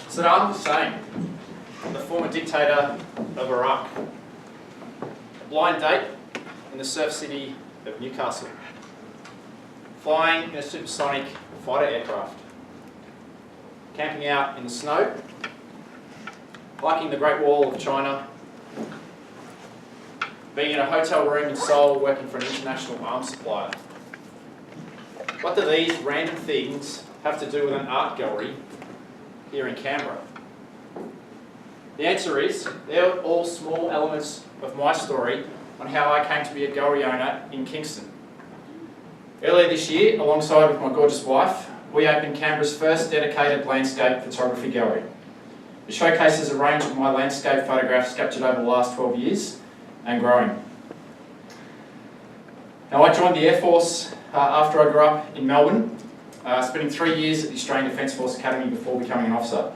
Saddam Hussein, the former dictator of Iraq. A blind date in the surf city of Newcastle. Flying in a supersonic fighter aircraft. Camping out in the snow. Hiking the Great Wall of China. Being in a hotel room in Seoul working for an international arms supplier. What do these random things have to do with an art gallery here in Canberra? The answer is, they're all small elements of my story on how I came to be a gallery owner in Kingston. Earlier this year, alongside with my gorgeous wife, we opened Canberra's first dedicated landscape photography gallery. It showcases a range of my landscape photographs captured over the last 12 years and growing. Now, I joined the Air Force after I grew up in Melbourne, spending 3 years at the Australian Defence Force Academy before becoming an officer.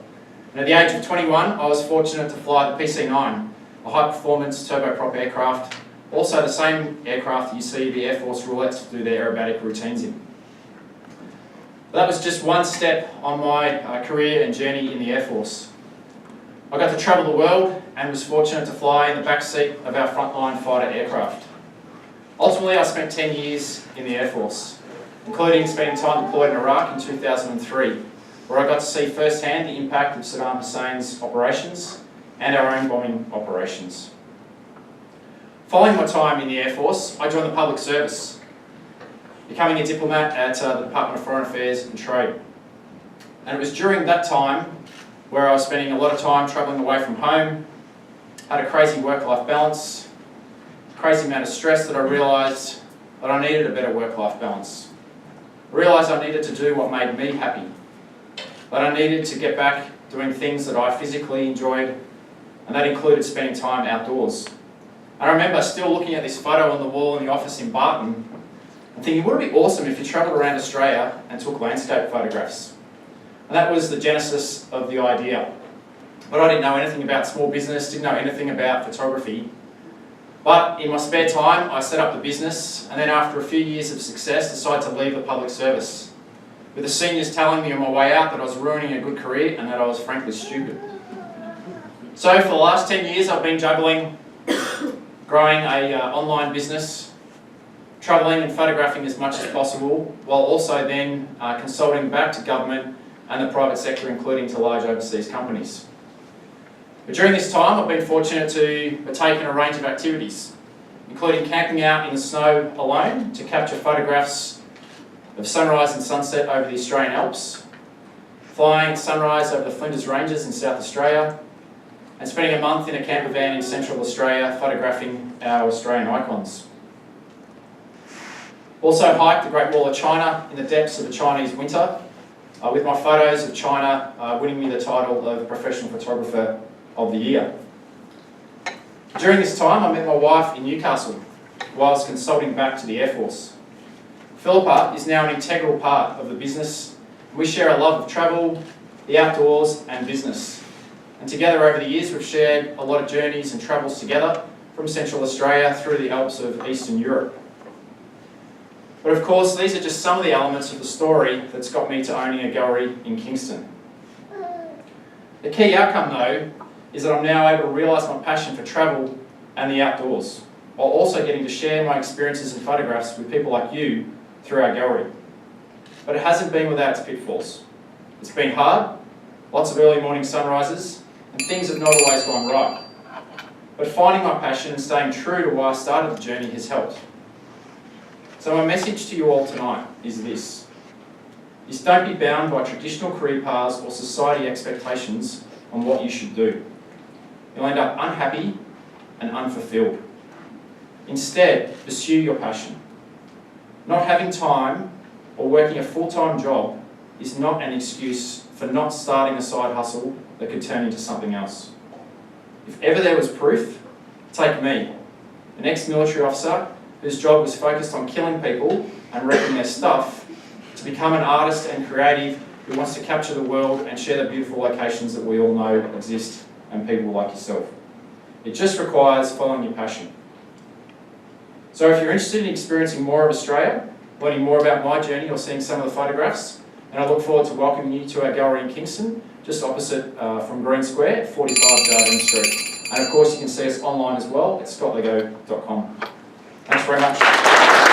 And at the age of 21, I was fortunate to fly the PC-9, a high-performance turboprop aircraft, also the same aircraft you see the Air Force roulettes do their aerobatic routines in. But that was just one step on my career and journey in the Air Force. I got to travel the world and was fortunate to fly in the back seat of our frontline fighter aircraft. Ultimately, I spent 10 years in the Air Force, including spending time deployed in Iraq in 2003, where I got to see firsthand the impact of Saddam Hussein's operations and our own bombing operations. Following my time in the Air Force, I joined the public service, becoming a diplomat at the Department of Foreign Affairs and Trade. And it was during that time where I was spending a lot of time travelling away from home, had a crazy work-life balance, crazy amount of stress, that I realised that I needed a better work-life balance. I realised I needed to do what made me happy, that I needed to get back doing things that I physically enjoyed, and that included spending time outdoors. And I remember still looking at this photo on the wall in the office in Barton and thinking, wouldn't it be awesome if you travelled around Australia and took landscape photographs? And that was the genesis of the idea. But I didn't know anything about small business, didn't know anything about photography. But in my spare time, I set up the business, and then after a few years of success, decided to leave the public service, with the seniors telling me on my way out that I was ruining a good career and that I was frankly stupid. So for the last 10 years, I've been juggling growing an online business, travelling and photographing as much as possible, while also then consulting back to government and the private sector, including to large overseas companies. But during this time, I've been fortunate to partake in a range of activities, including camping out in the snow alone to capture photographs of sunrise and sunset over the Australian Alps, flying sunrise over the Flinders Ranges in South Australia, and spending a month in a camper van in Central Australia photographing our Australian icons. Also hiked the Great Wall of China in the depths of a Chinese winter, with my photos of China winning me the title of Professional Photographer of the Year. During this time, I met my wife in Newcastle whilst consulting back to the Air Force. Philippa is now an integral part of the business. We share a love of travel, the outdoors and business. And together over the years, we've shared a lot of journeys and travels together from Central Australia through the Alps of Eastern Europe. But of course, these are just some of the elements of the story that's got me to owning a gallery in Kingston. The key outcome, though, is that I'm now able to realise my passion for travel and the outdoors, while also getting to share my experiences and photographs with people like you through our gallery. But it hasn't been without its pitfalls. It's been hard, lots of early morning sunrises, and things have not always gone right. But finding my passion and staying true to why I started the journey has helped. So my message to you all tonight is this. Don't be bound by traditional career paths or society expectations on what you should do. You'll end up unhappy and unfulfilled. Instead, pursue your passion. Not having time or working a full-time job is not an excuse for not starting a side hustle that could turn into something else. If ever there was proof, take me, an ex-military officer whose job was focused on killing people and wrecking their stuff, to become an artist and creative who wants to capture the world and share the beautiful locations that we all know exist and people like yourself. It just requires following your passion. So if you're interested in experiencing more of Australia, learning more about my journey or seeing some of the photographs, And I look forward to welcoming you to our gallery in Kingston, just opposite from Green Square, 45 Jardine Street. And of course you can see us online as well at scottlego.com. Thanks very much.